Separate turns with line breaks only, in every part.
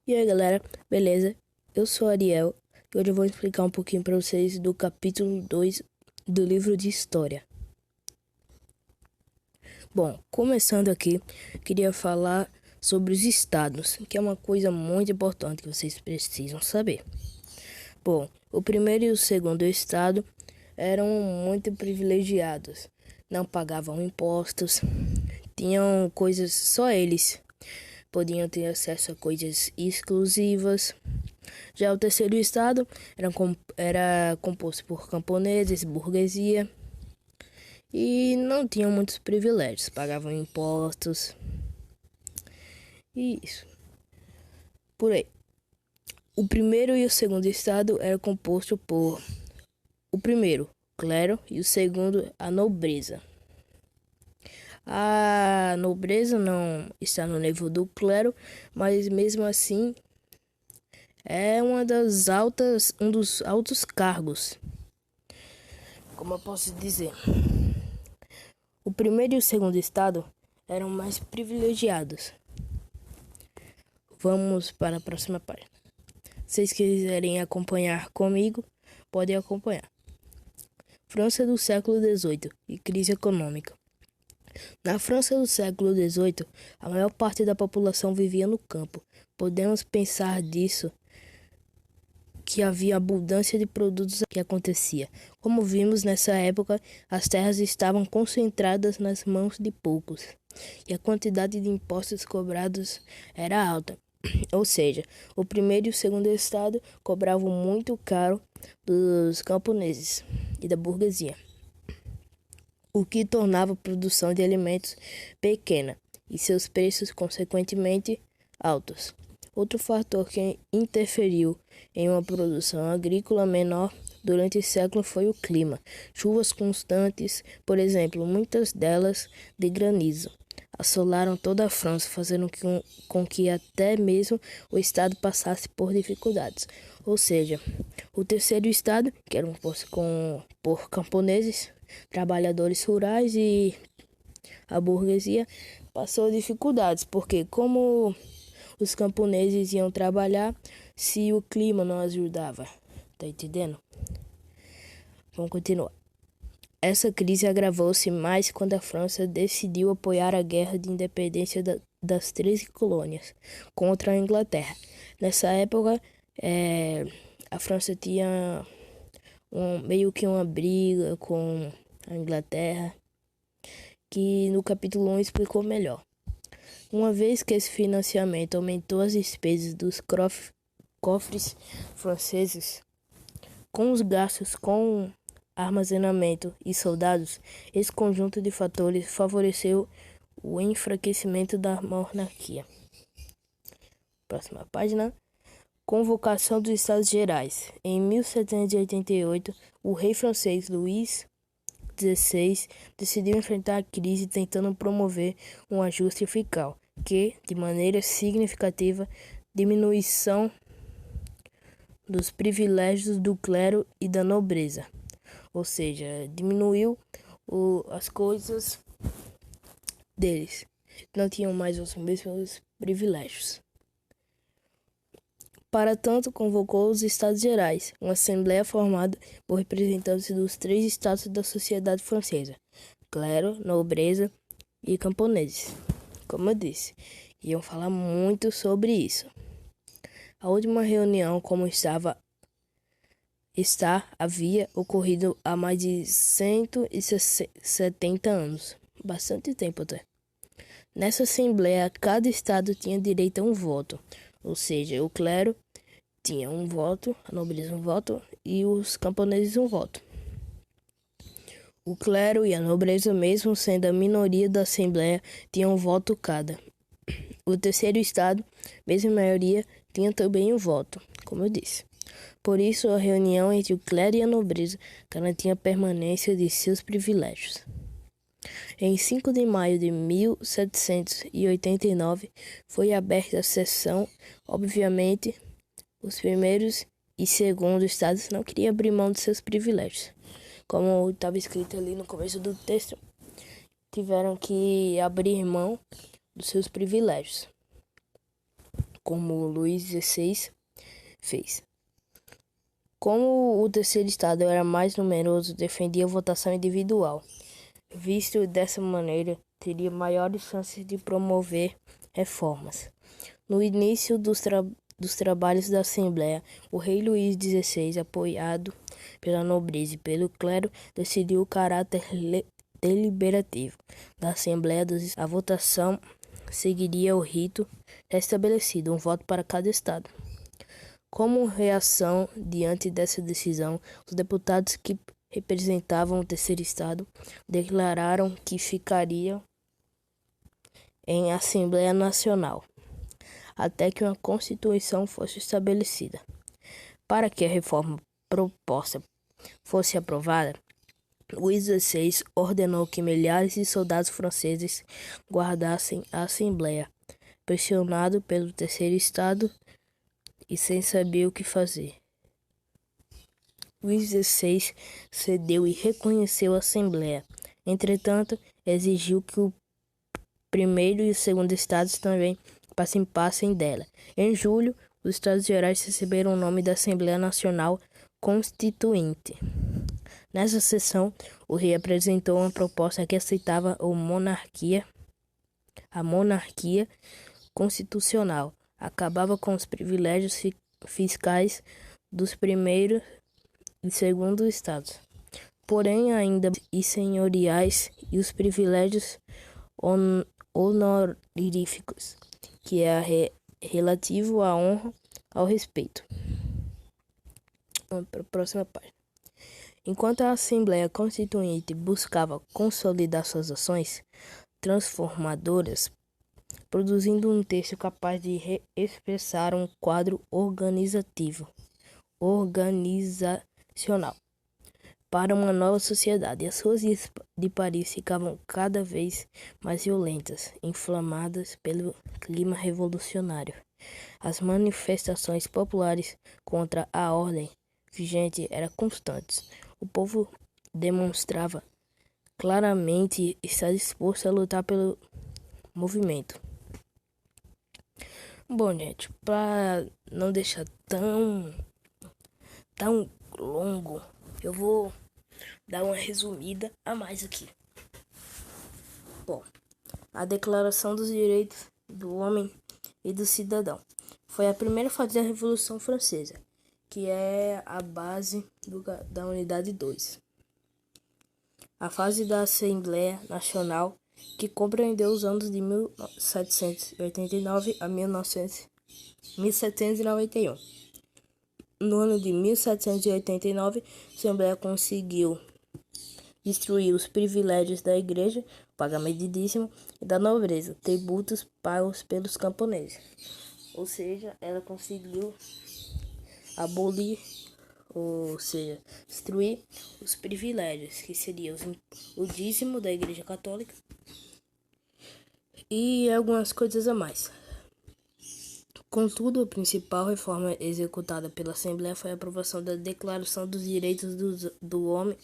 E aí galera, beleza? Eu sou Ariel e hoje eu vou explicar um pouquinho para vocês do capítulo 2 do livro de História. Bom, começando aqui, queria falar sobre os estados, que é uma coisa muito importante que vocês precisam saber. Bom, o primeiro e o segundo estado eram muito privilegiados, não pagavam impostos, tinham coisas, só eles podiam ter acesso a coisas exclusivas. Já o terceiro estado era composto por camponeses, burguesia, e não tinham muitos privilégios, pagavam impostos e isso. Por aí. O primeiro e o segundo estado era composto por o primeiro, clero, e o segundo, a nobreza. A nobreza não está no nível do clero, mas mesmo assim é um dos altos cargos. Como eu posso dizer? O primeiro e o segundo estado eram mais privilegiados. Vamos para a próxima página. Se vocês quiserem acompanhar comigo, podem acompanhar. França do século XVIII e crise econômica. Na França do século XVIII, a maior parte da população vivia no campo. Podemos pensar disso que havia abundância de produtos que acontecia. Como vimos nessa época, as terras estavam concentradas nas mãos de poucos e a quantidade de impostos cobrados era alta. Ou seja, o primeiro e o segundo estado cobravam muito caro dos camponeses e da burguesia, o que tornava a produção de alimentos pequena e seus preços consequentemente altos. Outro fator que interferiu em uma produção agrícola menor durante o século foi o clima. Chuvas constantes, por exemplo, muitas delas de granizo, assolaram toda a França, fazendo com que até mesmo o estado passasse por dificuldades. Ou seja, o terceiro estado, que era composto por camponeses, trabalhadores rurais e a burguesia, passou dificuldades, porque como os camponeses iam trabalhar se o clima não ajudava? Tá entendendo? Vamos continuar. Essa crise agravou-se mais quando a França decidiu apoiar a guerra de independência das 13 colônias contra a Inglaterra. Nessa época, a França tinha meio que uma briga com a Inglaterra, que no capítulo 1 explicou melhor. Uma vez que esse financiamento aumentou as despesas dos cofres franceses, com os gastos com armazenamento e soldados, esse conjunto de fatores favoreceu o enfraquecimento da monarquia. Próxima página. Convocação dos Estados Gerais. Em 1788, o rei francês Luís XVI decidiu enfrentar a crise tentando promover um ajuste fiscal que, de maneira significativa, diminuição dos privilégios do clero e da nobreza. Ou seja, diminuiu as coisas deles. Não tinham mais os mesmos privilégios. Para tanto, convocou os Estados Gerais, uma assembleia formada por representantes dos 3 estados da sociedade francesa: clero, nobreza e camponeses. Como eu disse, iam falar muito sobre isso. A última reunião, havia ocorrido há mais de 170 anos, bastante tempo até. Nessa assembleia, cada estado tinha direito a um voto, ou seja, o clero tinha um voto, a nobreza um voto e os camponeses um voto. O clero e a nobreza, mesmo sendo a minoria da assembleia, tinham um voto cada. O terceiro estado, mesmo a maioria, tinha também um voto, como eu disse. Por isso, a reunião entre o clero e a nobreza garantia a permanência de seus privilégios. Em 5 de maio de 1789, foi aberta a sessão. Obviamente, os primeiros e segundos estados não queriam abrir mão de seus privilégios. Como estava escrito ali no começo do texto, tiveram que abrir mão dos seus privilégios. como Luís XVI fez. Como o terceiro estado era mais numeroso, defendia a votação individual. Visto dessa maneira, teria maiores chances de promover reformas. No início dos trabalhos da Assembleia, o rei Luís XVI, apoiado pela nobreza e pelo clero, decidiu o caráter deliberativo da Assembleia. A votação seguiria o rito estabelecido, um voto para cada estado. Como reação diante dessa decisão, os deputados que representavam o terceiro estado declararam que ficariam em Assembleia Nacional até que uma Constituição fosse estabelecida. Para que a reforma proposta fosse aprovada, Luís XVI ordenou que milhares de soldados franceses guardassem a Assembleia. Pressionado pelo terceiro estado e sem saber o que fazer, Luís XVI cedeu e reconheceu a Assembleia. Entretanto, exigiu que o primeiro e o segundo estados também participassem dela. Em julho, os Estados Gerais receberam o nome da Assembleia Nacional Constituinte. Nessa sessão, o rei apresentou uma proposta que aceitava a monarquia constitucional, acabava com os privilégios fiscais dos primeiros e segundo estados, porém ainda e senhoriais e os privilégios honoríficos, que é relativo à honra, ao respeito. Vamos para a próxima página. Enquanto a Assembleia Constituinte buscava consolidar suas ações transformadoras, produzindo um texto capaz de expressar um quadro organizacional para uma nova sociedade. As ruas de Paris ficavam cada vez mais violentas, inflamadas pelo clima revolucionário. As manifestações populares contra a ordem vigente eram constantes. O povo demonstrava claramente estar disposto a lutar pelo movimento. Bom, gente, para não deixar tão longo, eu vou dar uma resumida a mais aqui. Bom, a Declaração dos Direitos do Homem e do Cidadão foi a primeira fase da Revolução Francesa, que é a base da Unidade 2. A fase da Assembleia Nacional, que compreendeu os anos de 1789 a 1791. No ano de 1789, a Assembleia conseguiu destruir os privilégios da Igreja, pagamento de dízimo, e da nobreza, tributos pagos pelos camponeses. Ou seja, ela conseguiu abolir, ou seja, destruir os privilégios, que seriam o dízimo da Igreja Católica e algumas coisas a mais. Contudo, a principal reforma executada pela Assembleia foi a aprovação da Declaração dos Direitos do Homem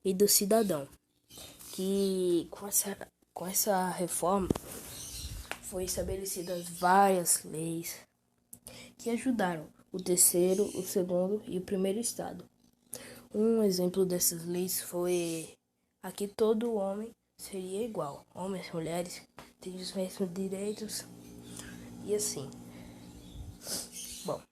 e do Cidadão, que com essa reforma foi estabelecidas várias leis que ajudaram o terceiro, o segundo e o primeiro estado. Um exemplo dessas leis foi a que todo homem seria igual. Homens e mulheres têm os mesmos direitos e assim. Bom,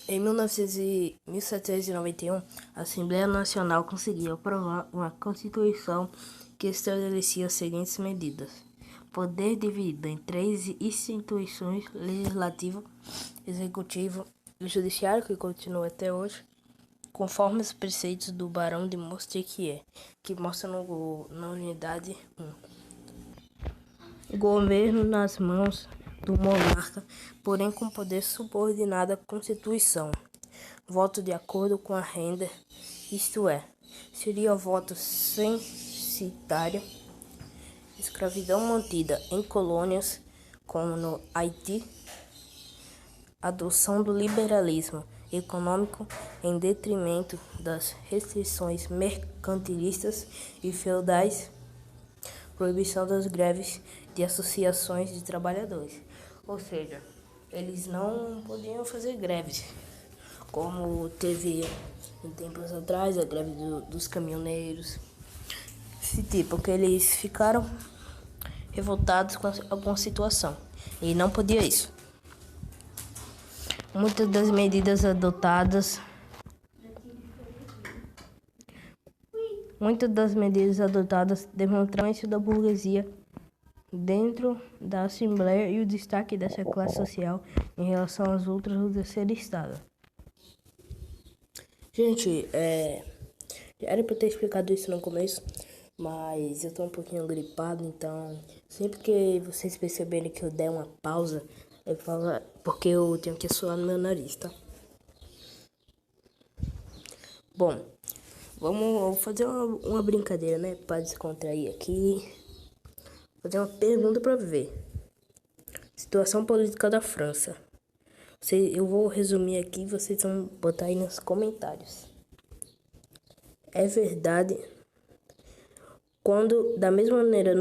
em 1791, a Assembleia Nacional conseguiu aprovar uma Constituição que estabelecia as seguintes medidas: poder dividido em 3 instituições: legislativo, executivo e judiciário, que continua até hoje, conforme os preceitos do Barão de Montesquieu, que mostra na unidade 1. Governo nas mãos do monarca, porém com poder subordinado à Constituição. Voto de acordo com a renda, isto é, seria voto censitário. Escravidão mantida em colônias, como no Haiti. Adoção do liberalismo econômico em detrimento das restrições mercantilistas e feudais. Proibição das greves de associações de trabalhadores. Ou seja, eles não podiam fazer greves, como teve em tempos atrás a greve dos caminhoneiros. Esse tipo, que eles ficaram revoltados com alguma situação e não podia isso. Muitas das medidas adotadas demonstram isso da burguesia dentro da Assembleia e o destaque dessa classe social em relação às outras do terceiro estado. Gente, já era pra ter explicado isso no começo, mas eu tô um pouquinho gripado, então sempre que vocês perceberem que eu der uma pausa, eu falo porque eu tenho que suar no meu nariz, tá? Bom, vamos fazer uma brincadeira, né? Pra descontrair aqui. Fazer uma pergunta pra ver. Situação política da França. Eu vou resumir aqui e vocês vão botar aí nos comentários. É verdade quando, da mesma maneira,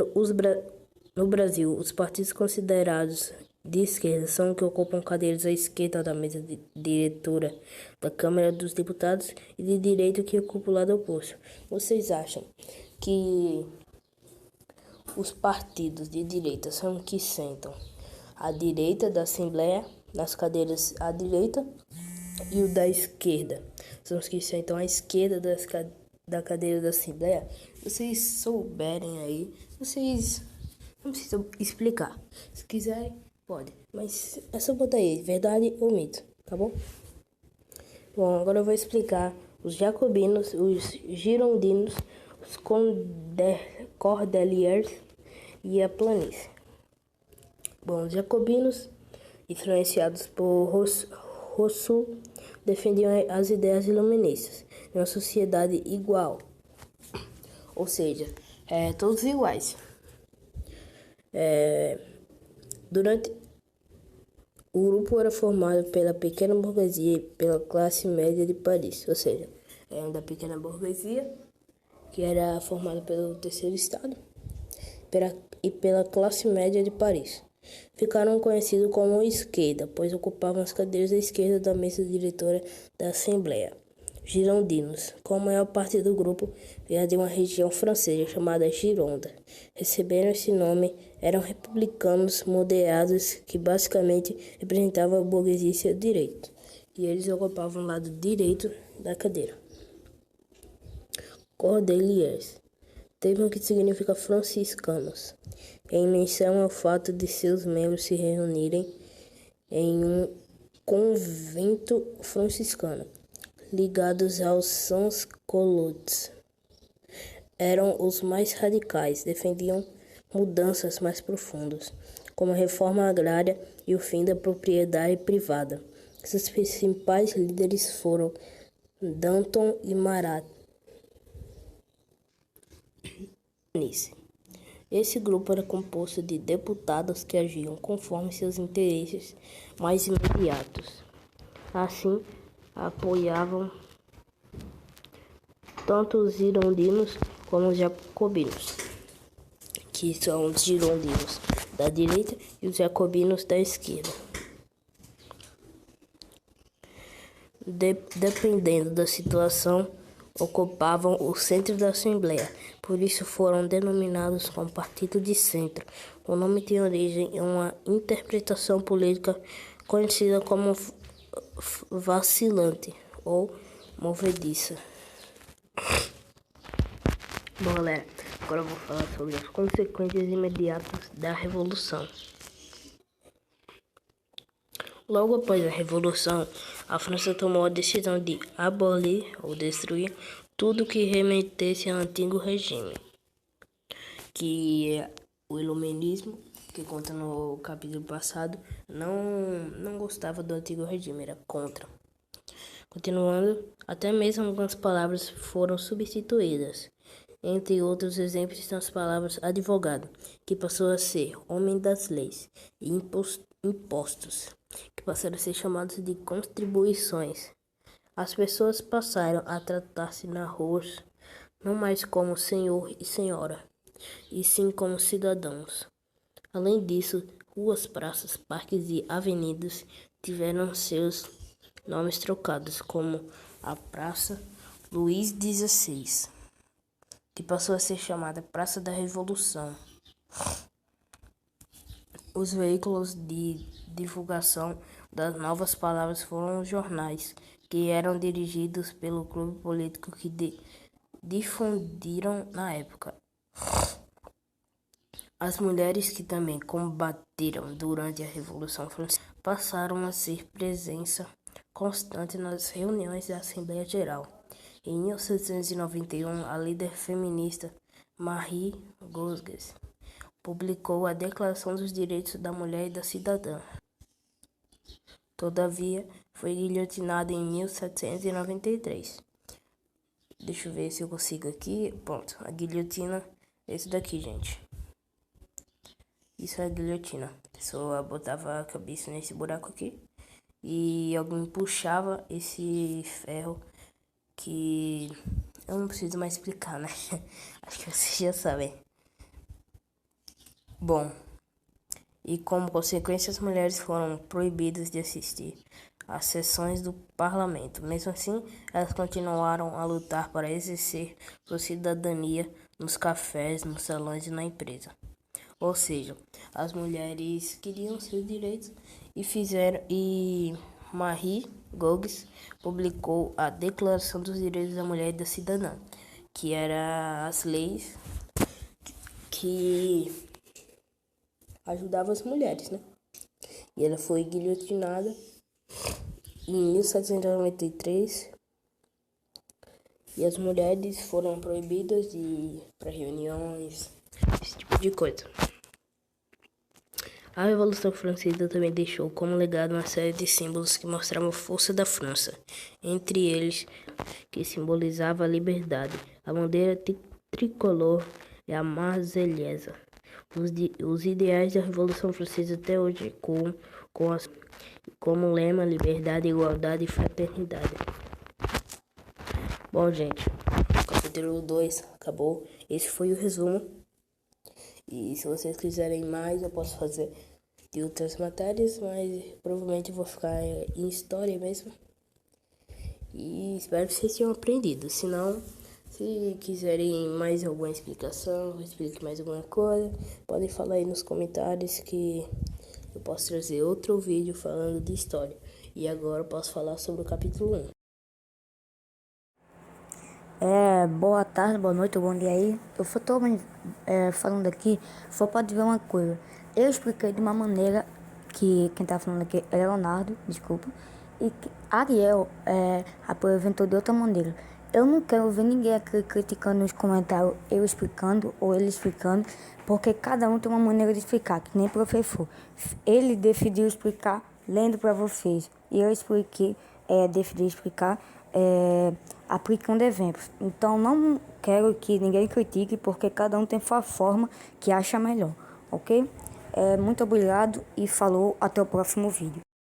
no Brasil, os partidos considerados de esquerda são os que ocupam cadeiras à esquerda da mesa diretora da Câmara dos Deputados e de direita que ocupam o lado oposto. Vocês acham que os partidos de direita são os que sentam à direita da Assembleia, nas cadeiras à direita, e o da esquerda são os que sentam à esquerda da cadeira da Assembleia? Vocês souberem aí, vocês não precisam explicar. Se quiserem, pode. Mas é só botar aí, verdade ou mito, tá bom? Bom, agora eu vou explicar os jacobinos, os girondinos, os cordeliers e a planície. Bom, os jacobinos, influenciados por Rousseau, defendiam as ideias iluministas de uma sociedade igual, ou seja, todos iguais. Durante o grupo era formado pela pequena burguesia e pela classe média de Paris, ou seja, da pequena burguesia, que era formada pelo terceiro estado, e pela classe média de Paris. Ficaram conhecidos como esquerda, pois ocupavam as cadeiras à esquerda da mesa diretora da Assembleia. Girondinos, com a maior parte do grupo, vinha de uma região francesa chamada Gironda. Receberam esse nome, eram republicanos moderados que basicamente representavam a burguesia direita, e eles ocupavam o lado direito da cadeira. Cordeliers, termo que significa franciscanos, em menção ao fato de seus membros se reunirem em um convento franciscano, ligados aos sans-culottes. Eram os mais radicais, defendiam mudanças mais profundas, como a reforma agrária e o fim da propriedade privada. Seus principais líderes foram Danton e Marat. Esse grupo era composto de deputados que agiam conforme seus interesses mais imediatos. Assim, apoiavam tanto os girondinos como os jacobinos, que são os girondinos da direita e os jacobinos da esquerda. Dependendo da situação, ocupavam o centro da Assembleia, por isso foram denominados como Partido de Centro. O nome tem origem em uma interpretação política conhecida como vacilante ou movediça. Bom, galera, agora eu vou falar sobre as consequências imediatas da Revolução. Logo após a Revolução, a França tomou a decisão de abolir ou destruir tudo que remetesse ao antigo regime, que é o iluminismo, que conta no capítulo passado, não gostava do antigo regime, era contra. Continuando, até mesmo algumas palavras foram substituídas. Entre outros exemplos estão as palavras advogado, que passou a ser homem das leis, e impostos, que passaram a ser chamados de contribuições. As pessoas passaram a tratar-se na rua não mais como senhor e senhora, e sim como cidadãos. Além disso, Ruas, praças, parques e avenidas tiveram seus nomes trocados, como a Praça Luís XVI, que passou a ser chamada Praça da Revolução. Os veículos de divulgação das novas palavras foram os jornais, que eram dirigidos pelo clube político que difundiram na época. As mulheres que também combateram durante a Revolução Francesa passaram a ser presença constante nas reuniões da Assembleia Geral. Em 1791, a líder feminista Marie Gosgues publicou a Declaração dos Direitos da Mulher e da Cidadã. Todavia, foi guilhotinada em 1793. Deixa eu ver se eu consigo aqui. Pronto, a guilhotina é esse daqui, gente. Isso é a guilhotina. A pessoa botava a cabeça nesse buraco aqui e alguém puxava esse ferro que eu não preciso mais explicar, né? Acho que vocês já sabem. Bom, e como consequência as mulheres foram proibidas de assistir às sessões do parlamento. Mesmo assim, elas continuaram a lutar para exercer sua cidadania nos cafés, nos salões e na empresa. Ou seja, as mulheres queriam seus direitos e Marie Gouges publicou a Declaração dos Direitos da Mulher e da Cidadã, que era as leis que ajudavam as mulheres, né? E ela foi guilhotinada em 1793 e as mulheres foram proibidas de ir para reuniões, esse tipo de coisa. A Revolução Francesa também deixou como legado uma série de símbolos que mostravam a força da França, entre eles que simbolizava a liberdade, a bandeira tricolor e a Marselhesa. Os ideais da Revolução Francesa até hoje como lema liberdade, igualdade e fraternidade. Bom, gente, capítulo 2 acabou. Esse foi o resumo. E se vocês quiserem mais, eu posso fazer de outras matérias, mas provavelmente eu vou ficar em história mesmo. E espero que vocês tenham aprendido. Se não, se quiserem mais alguma explicação, explique mais alguma coisa, podem falar aí nos comentários que eu posso trazer outro vídeo falando de história. E agora eu posso falar sobre o capítulo 1.
Boa tarde, boa noite, bom dia aí. Eu só tô falando aqui, só pode ver uma coisa. Eu expliquei de uma maneira que quem tá falando aqui é Leonardo, desculpa, e que Ariel apresentou de outra maneira. Eu não quero ver ninguém aqui criticando nos comentários, eu explicando ou ele explicando, porque cada um tem uma maneira de explicar, que nem professor. Ele decidiu explicar lendo para vocês, e eu decidi explicar aplicando exemplos. Então não quero que ninguém critique, porque cada um tem sua forma que acha melhor, ok? Muito obrigado e falou, até o próximo vídeo.